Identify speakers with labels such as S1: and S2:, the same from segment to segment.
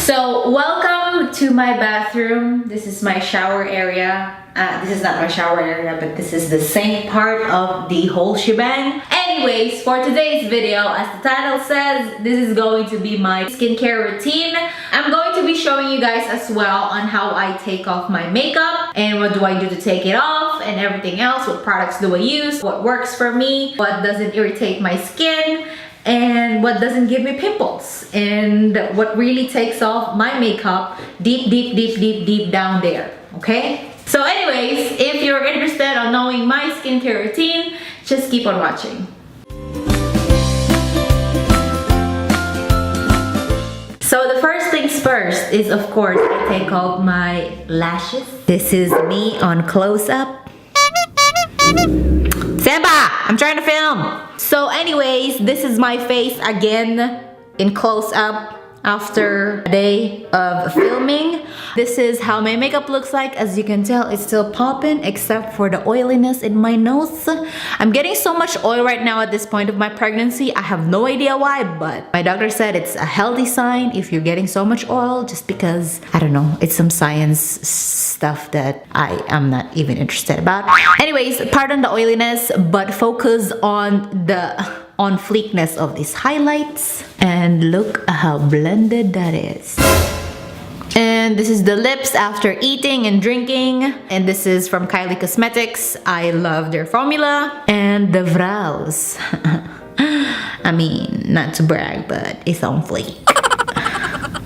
S1: So welcome to my bathroom. This is my shower area. This is not my shower area, but this is the sink part of the whole shebang. Anyways, for today's video, as the title says, this is going to be my skincare routine. I'm going to be showing you guys as well on how I take off my makeup and what do I do to take it off and everything else. What products do I use? What works for me? What doesn't irritate my skin? And what doesn't give me pimples, and what really takes off my makeup deep down there, okay? So anyways, if you're interested on knowing my skincare routine, just keep on watching. So the first things first is, of course, I take off my lashes. This is me on close-up. Seba, I'm trying to film. So anyways, this is my face again in close-up after a day of filming. This is how my makeup looks like. As you can tell, it's still popping except for the oiliness in my nose. I'm getting so much oil right now at this point of my pregnancy. I have no idea why, but my doctor said it's a healthy sign if you're getting so much oil, just because, I don't know, it's some science stuff that I am not even interested about. Anyways, pardon the oiliness, but focus on the fleekness of these highlights, and look how blended that is. And this is the lips after eating and drinking, and this is from Kylie Cosmetics. I love their formula. And the brows. I mean, not to brag, but it's on fleek.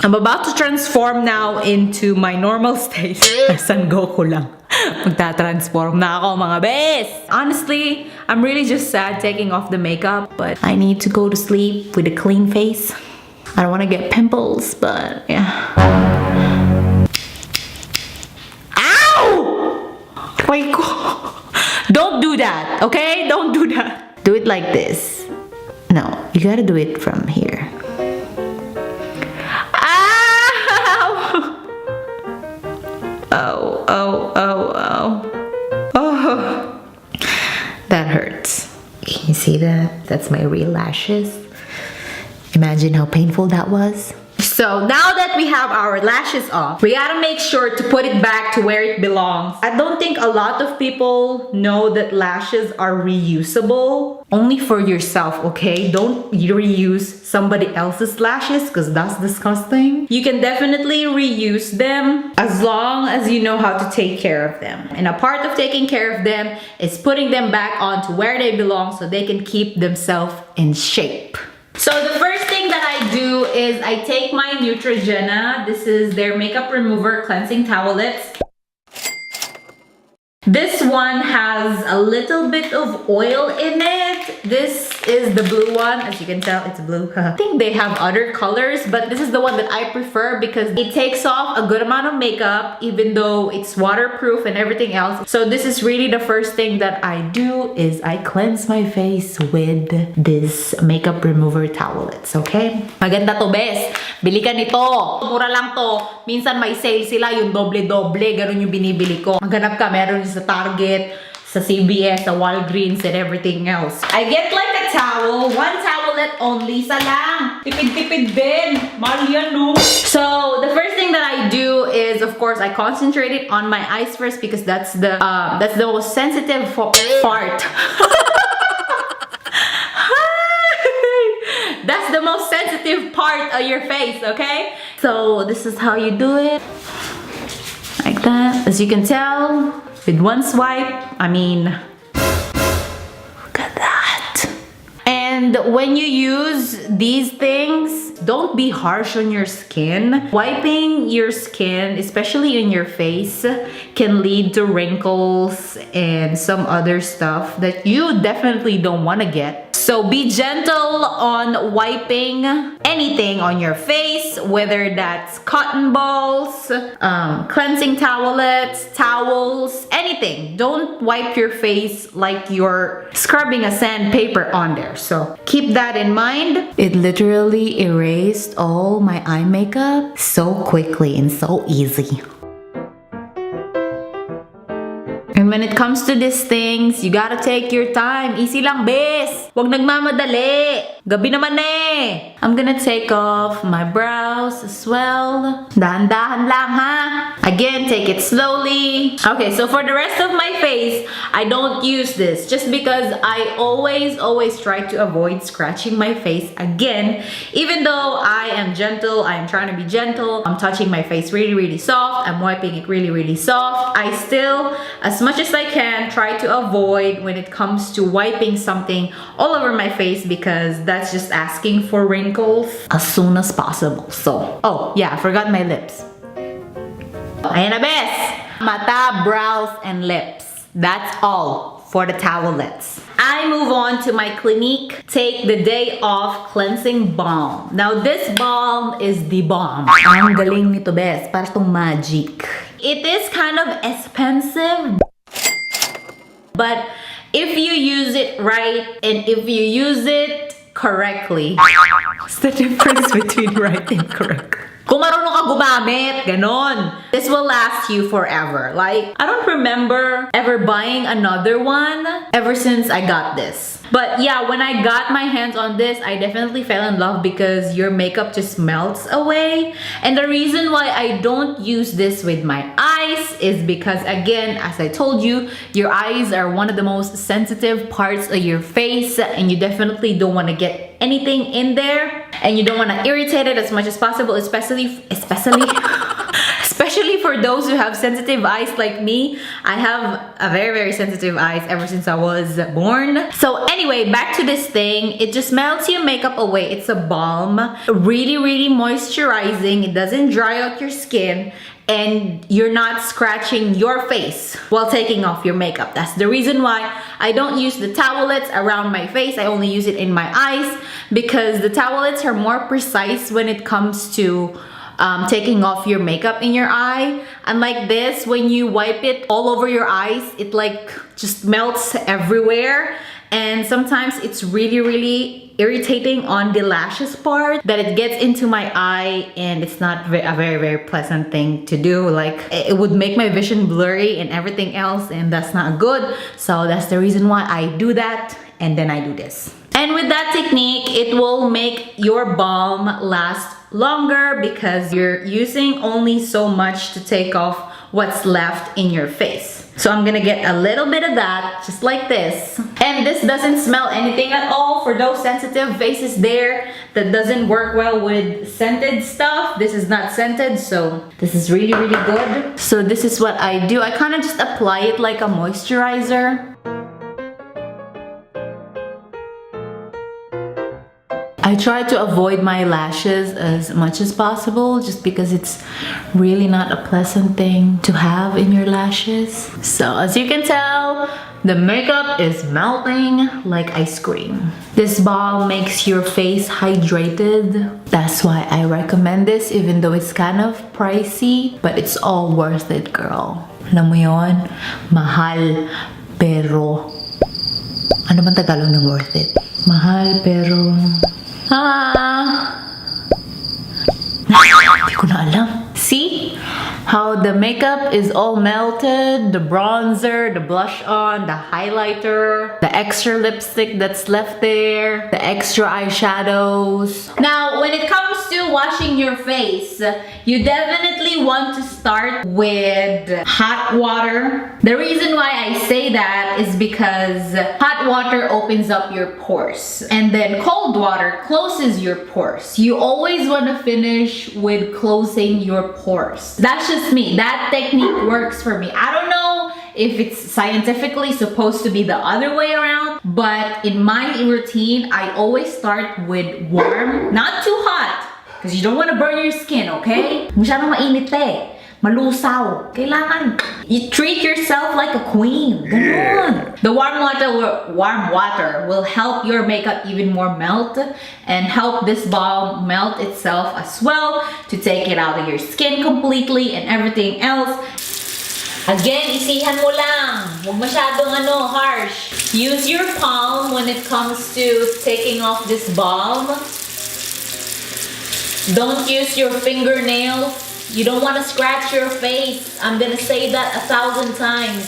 S1: I'm about to transform now into my normal state. San Goku lang. Magta-transform na ako, mga bes! Honestly, I'm really just sad taking off the makeup, but I need to go to sleep with a clean face. I don't want to get pimples, but yeah. Ow! Wait, don't do that, okay? Don't do that. Do it like this. No, you gotta do it from here. Oh, that hurts. Can you see that? That's my real lashes. Imagine how painful that was. So now that we have our lashes off, we gotta make sure to put it back to where it belongs. I don't think a lot of people know that lashes are reusable. Only for yourself, okay? Don't reuse somebody else's lashes, because that's disgusting. You can definitely reuse them as long as you know how to take care of them. And a part of taking care of them is putting them back onto where they belong so they can keep themselves in shape. So the first thing that I do is I take my Neutrogena. This is their makeup remover cleansing towelettes. This one has a little bit of oil in it. This is the blue one. As you can tell, it's blue. I think they have other colors, but this is the one that I prefer because it takes off a good amount of makeup, even though it's waterproof and everything else. So this is really the first thing that I do is I cleanse my face with this makeup remover towelettes, okay? Maganda to, bes. Bili ka nito. Mura lang to. Minsan may sale sila, yung doble-doble. Ganun yung binibili ko. Maghanap ka, meron sa Target, sa CVS, sa Walgreens, and everything else. I get like a towel, one towelette only, isa lang. Tipid-tipid din. Mahal yan, no? So the first thing that I do is, of course, I concentrate it on my eyes first because that's the most sensitive part. That's the most sensitive part of your face, okay? So this is how you do it. Like that. As you can tell, with one swipe, I mean, look at that. And when you use these things, don't be harsh on your skin. Wiping your skin, especially in your face, can lead to wrinkles and some other stuff that you definitely don't want to get. So be gentle on wiping anything on your face, whether that's cotton balls, cleansing towelettes, towels, anything. Don't wipe your face like you're scrubbing a sandpaper on there. So keep that in mind. It literally erased all my eye makeup so quickly and so easy. And when it comes to these things, you gotta take your time. Easy lang, bes. Huwag nagmamadali. Gabi naman eh. I'm gonna take off my brows as well. Dahan-dahan lang ha. Again, take it slowly. Okay, so for the rest of my face, I don't use this just because I always try to avoid scratching my face again. Even though I am gentle, I am trying to be gentle. I'm touching my face really soft. I'm wiping it really soft. I still, as much as I can, try to avoid when it comes to wiping something all over my face because that's just asking for wrinkles as soon as possible. So, oh yeah, I forgot my lips. Ayan na, bes! Mata, brows, and lips. That's all for the towelettes. I move on to my Clinique Take the Day Off Cleansing Balm. Now, this balm is the bomb. Ang galing nito, bes. Para itong magic. It is kind of expensive, but if you use it right and if you use it correctly, what's the difference between right and correct? Kung marunong ka gumamit, ganon. This will last you forever. Like, I don't remember ever buying another one ever since I got this. But yeah, when I got my hands on this, I definitely fell in love because your makeup just melts away. And the reason why I don't use this with my eyes is because, again, as I told you, your eyes are one of the most sensitive parts of your face and you definitely don't want to get anything in there and you don't want to irritate it as much as possible, especially for those who have sensitive eyes like me. I have a very sensitive eyes ever since I was born. So anyway, back to this thing. It just melts your makeup away. It's a balm, really moisturizing. It doesn't dry out your skin and you're not scratching your face while taking off your makeup. That's the reason why I don't use the towelettes around my face. I only use it in my eyes because the towelettes are more precise when it comes to taking off your makeup in your eye. Unlike this, when you wipe it all over your eyes, it like just melts everywhere. And sometimes it's really irritating on the lashes part that it gets into my eye and it's not a very pleasant thing to do. Like, it would make my vision blurry and everything else, and that's not good. So that's the reason why I do that, and then I do this. And with that technique, it will make your balm last longer because you're using only so much to take off what's left in your face. So I'm gonna get a little bit of that, just like this. And this doesn't smell anything at all for those sensitive faces there that doesn't work well with scented stuff. This is not scented, so this is really good. So this is what I do. I kind of just apply it like a moisturizer. I try to avoid my lashes as much as possible just because it's really not a pleasant thing to have in your lashes. So as you can tell, the makeup is melting like ice cream. This balm makes your face hydrated. That's why I recommend this even though it's kind of pricey, but it's all worth it, girl. Alam mo yon? Mahal pero... Ano bang Tagalog ng worth it? Mahal pero... Hindi ko na alam. See how the makeup is all melted, the bronzer, the blush on, the highlighter, the extra lipstick that's left there, the extra eyeshadows. Now, when it comes to washing your face, you definitely want to start with hot water. The reason why I say that is because hot water opens up your pores and then cold water closes your pores. You always want to finish with closing your pores. That's just me. That technique works for me. I don't know if it's scientifically supposed to be the other way around, but in my routine, I always start with warm, not too hot, because you don't want to burn your skin, okay? Masyadong mainit eh. Malusaw. Kailangan you treat yourself like a queen. Ganon. The warm water will help your makeup even more melt and help this balm melt itself as well to take it out of your skin completely and everything else. Again, isihan mo lang. Huwag masyadong harsh. Use your palm when it comes to taking off this balm. Don't use your fingernails. You don't want to scratch your face. I'm gonna say that 1,000 times.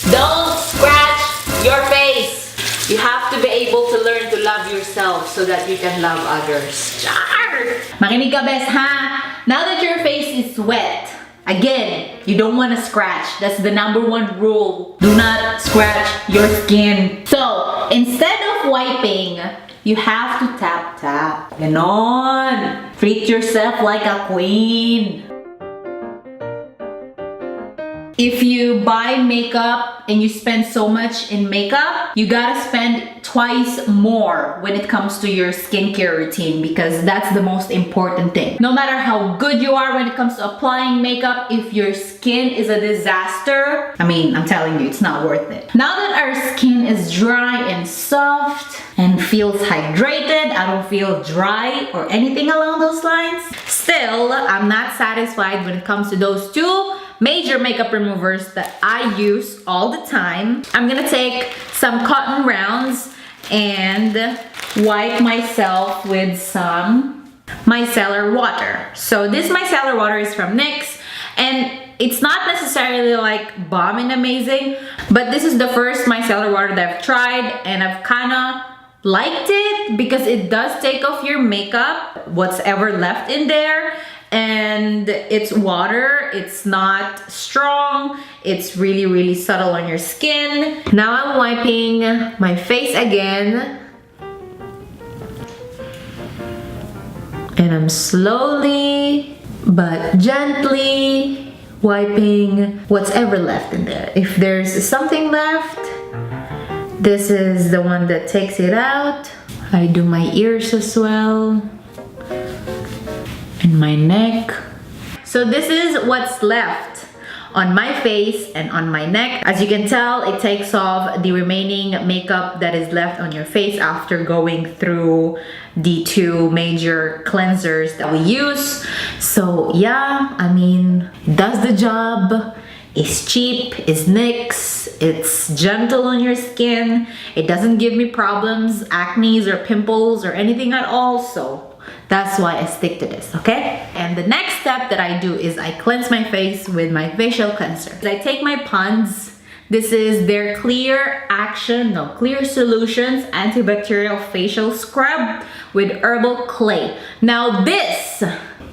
S1: Don't scratch your face. You have to be able to learn to love yourself so that you can love others. Char! Makinig ka, bes, ha? Now that your face is wet, again, you don't want to scratch. That's the #1 rule. Do not scratch your skin. So, instead of wiping, you have to tap, tap. Ganon. Treat yourself like a queen. If you buy makeup and you spend so much in makeup, you gotta spend twice more when it comes to your skincare routine, because that's the most important thing. No matter how good you are when it comes to applying makeup, if your skin is a disaster, I mean, I'm telling you, it's not worth it. Now that our skin is dry and soft and feels hydrated, I don't feel dry or anything along those lines. Still, I'm not satisfied when it comes to those two major makeup removers that I use all the time. I'm gonna take some cotton rounds and wipe myself with some micellar water. So this micellar water is from NYX, and it's not necessarily like bomb and amazing, but this is the first micellar water that I've tried, and I've kinda liked it because it does take off your makeup, what's ever left in there. And it's water, it's not strong, it's really, really subtle on your skin. Now I'm wiping my face again. And I'm slowly but gently wiping what's ever left in there. If there's something left, this is the one that takes it out. I do my ears as well. And my neck. So this is what's left on my face and on my neck. As you can tell, it takes off the remaining makeup that is left on your face after going through the two major cleansers that we use. So yeah, I mean, does the job. It's cheap, it's NYX, it's gentle on your skin, it doesn't give me problems, acne or pimples or anything at all, so that's why I stick to this, okay? And the next step that I do is I cleanse my face with my facial cleanser. I take my PONDS. This is their Clear Solutions Antibacterial Facial Scrub with Herbal Clay. Now this,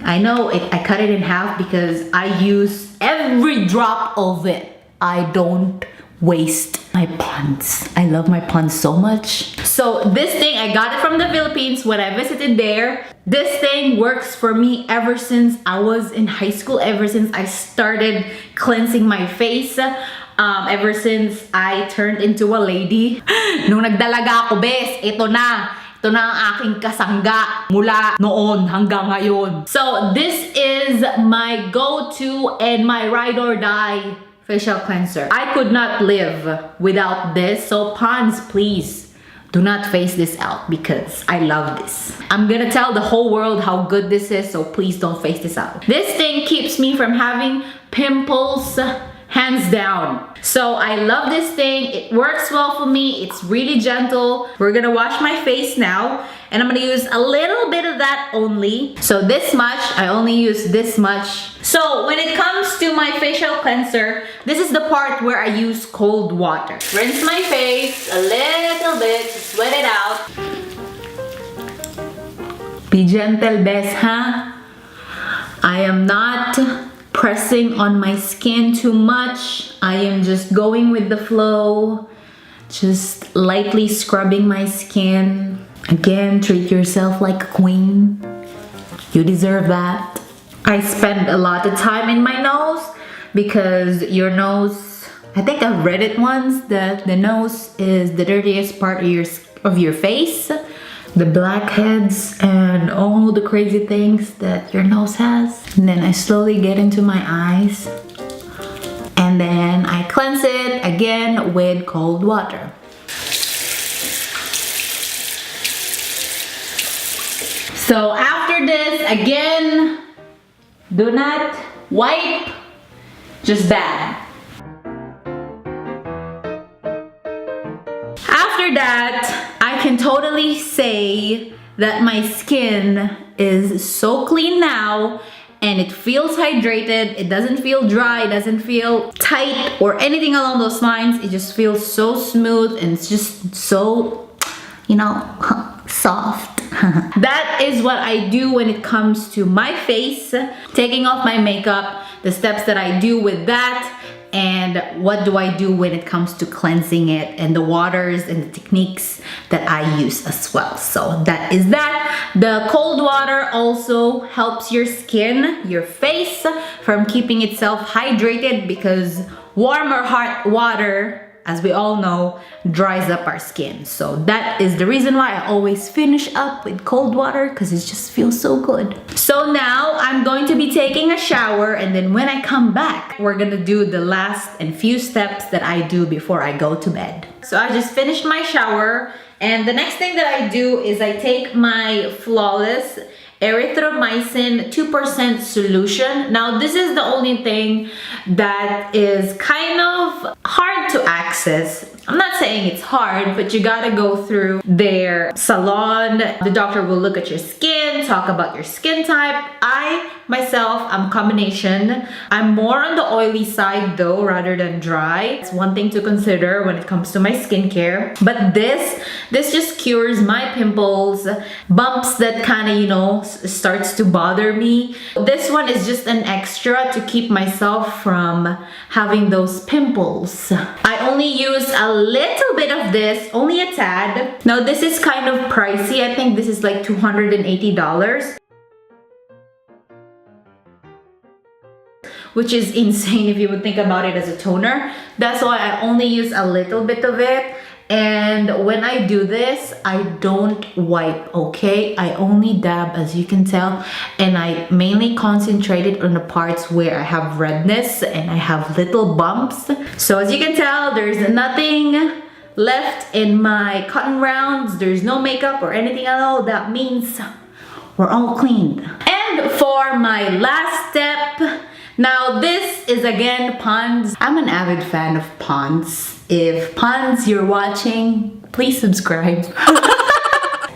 S1: I know I cut it in half because I use every drop of it. I don't waste my PONDS. I love my PONDS so much. So this thing, I got it from the Philippines when I visited there. This thing works for me ever since I was in high school, ever since I started cleansing my face. Ever since I turned into a lady. Nung nagdalaga ako, bes, ito na ang aking kasangga mula noon hanggang ngayon. So this is my go-to and my ride or die facial cleanser. I could not live without this. So PONDS, please do not phase this out because I love this. I'm gonna tell the whole world how good this is, so please don't phase this out. This thing keeps me from having pimples, hands down. So I love this thing. It works well for me. It's really gentle. We're gonna wash my face now, and I'm gonna use a little bit of that only. So this much, I only use this much. So when it comes to my facial cleanser, this is the part where I use cold water. Rinse my face a little bit to sweat it out. Be gentle, bes, huh? I am not pressing on my skin too much. I am just going with the flow, just lightly scrubbing my skin. Again, treat yourself like a queen. You deserve that. I spend a lot of time in my nose because your nose, I think I've read it once, that the nose is the dirtiest part of your face. The blackheads and all the crazy things that your nose has. And then I slowly get into my eyes. And then I cleanse it again with cold water. So after this, again, do not wipe, just dab. After that, I can totally say that my skin is so clean now and it feels hydrated. It doesn't feel dry, it doesn't feel tight or anything along those lines. It just feels so smooth and it's just so, you know, soft. That is what I do when it comes to my face, taking off my makeup, the steps that I do with that, and what do I do when it comes to cleansing it, and the waters and the techniques that I use as well. So that is that. The cold water also helps your skin, your face, from keeping itself hydrated, because warm or hot water, as we all know, dries up our skin. So that is the reason why I always finish up with cold water, because it just feels so good. So now I'm going to be taking a shower, and then when I come back, we're gonna do the last and few steps that I do before I go to bed. So I just finished my shower, and the next thing that I do is I take my Flawless Erythromycin 2% solution. Now this is the only thing that is kind of hard to access. I'm not saying it's hard, but you gotta go through their salon. The doctor will look at your skin, talk about your skin type. I'm combination. I'm more on the oily side though, rather than dry. It's one thing to consider when it comes to my skincare. But this just cures my pimples, bumps that kind of, you know, starts to bother me. This one is just an extra to keep myself from having those pimples. I only use a little bit of this, only a tad. Now this is kind of pricey. I think this is like $280. Which is insane if you would think about it as a toner. That's why I only use a little bit of it. And when I do this, I don't wipe, okay? I only dab, as you can tell, and I mainly concentrate it on the parts where I have redness and I have little bumps. So as you can tell, there's nothing left in my cotton rounds. There's no makeup or anything at all. That means we're all cleaned. And for my last step, now this is again PONDS. I'm an avid fan of PONDS. If PONDS you're watching, please subscribe.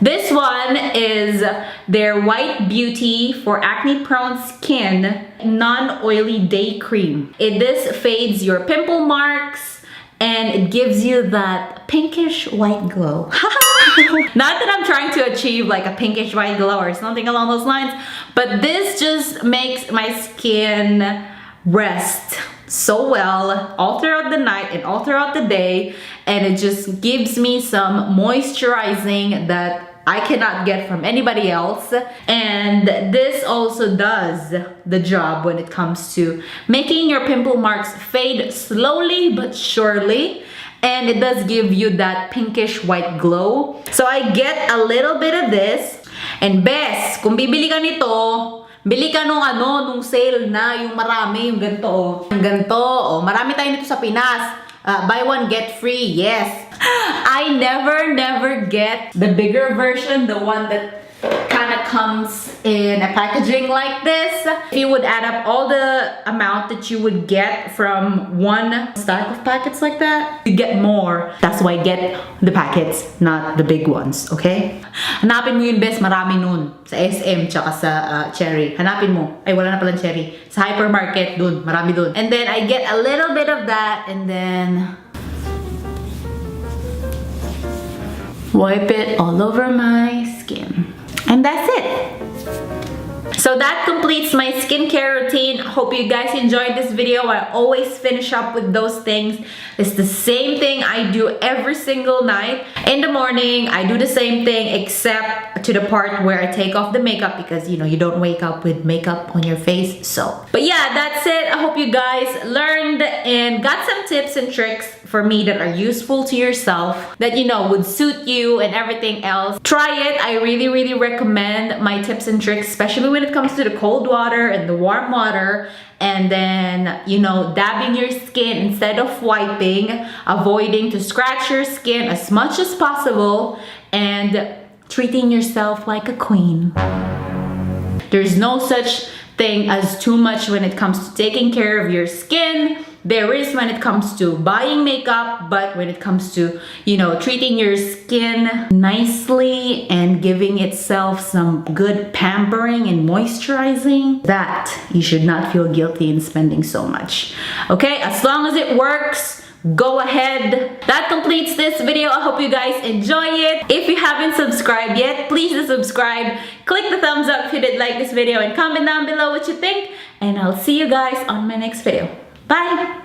S1: This one is their White Beauty for acne prone skin non-oily day cream. This fades your pimple marks and it gives you that pinkish white glow. Not that I'm trying to achieve like a pinkish white glow or something along those lines, but this just makes my skin rest so well all throughout the night and all throughout the day, and it just gives me some moisturizing that I cannot get from anybody else. And this also does the job when it comes to making your pimple marks fade slowly but surely. And it does give you that pinkish white glow. So I get a little bit of this. And best, kung bibili ka nito, bili ka nung nung sale na, yung marami, yung ganito. Yung ganito, marami tayo nito sa Pinas. Buy one, get free, yes. I never get the bigger version, the one that kind of comes in a packaging like this. If you would add up all the amount that you would get from one stack of packets like that, you get more. That's why I get the packets, not the big ones, okay? Hanapin mo yun, best, marami nun. Sa SM, tsaka sa Cherry. Hanapin mo. Ay, wala na palang Cherry. Sa hypermarket, dun. Marami dun. And then I get a little bit of that, and then wipe it all over my skin. And that's it. So that completes my skincare routine. Hope you guys enjoyed this video. I always finish up with those things. It's the same thing I do every single night. In the morning, I do the same thing except to the part where I take off the makeup, because you know, you don't wake up with makeup on your face. So, but yeah, that's it. I hope you guys learned and got some tips and tricks for me that are useful to yourself, that you know would suit you and everything else. Try it. I really recommend my tips and tricks, especially when it comes to the cold water and the warm water, and then you know, dabbing your skin instead of wiping, avoiding to scratch your skin as much as possible, and treating yourself like a queen. There's no such thing as too much when it comes to taking care of your skin, there is when it comes to buying makeup, but when it comes to, you know, treating your skin nicely and giving itself some good pampering and moisturizing, that you should not feel guilty in spending so much. Okay, as long as it works, go ahead. That completes this video. I hope you guys enjoy it. If you haven't subscribed yet, please do subscribe. Click the thumbs up if you did like this video and comment down below what you think. And I'll see you guys on my next video. Bye!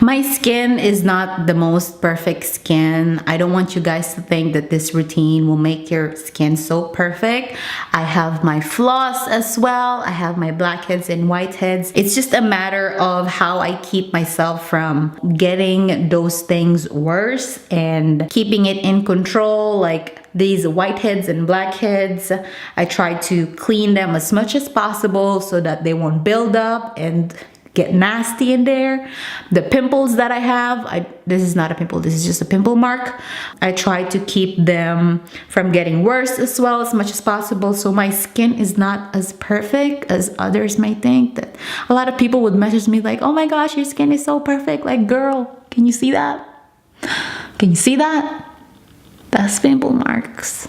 S1: My skin is not the most perfect skin. I don't want you guys to think that this routine will make your skin so perfect. I have my flaws as well. I have my blackheads and whiteheads. It's just a matter of how I keep myself from getting those things worse and keeping it in control. Like these whiteheads and blackheads, I try to clean them as much as possible so that they won't build up and get nasty in there. The pimples that I have, this is not a pimple, this is just a pimple mark. I try to keep them from getting worse as well as much as possible, so my skin is not as perfect as others might think. That a lot of people would message me like, oh my gosh, your skin is so perfect. Like, girl, can you see that? Can you see that? That's pimple marks.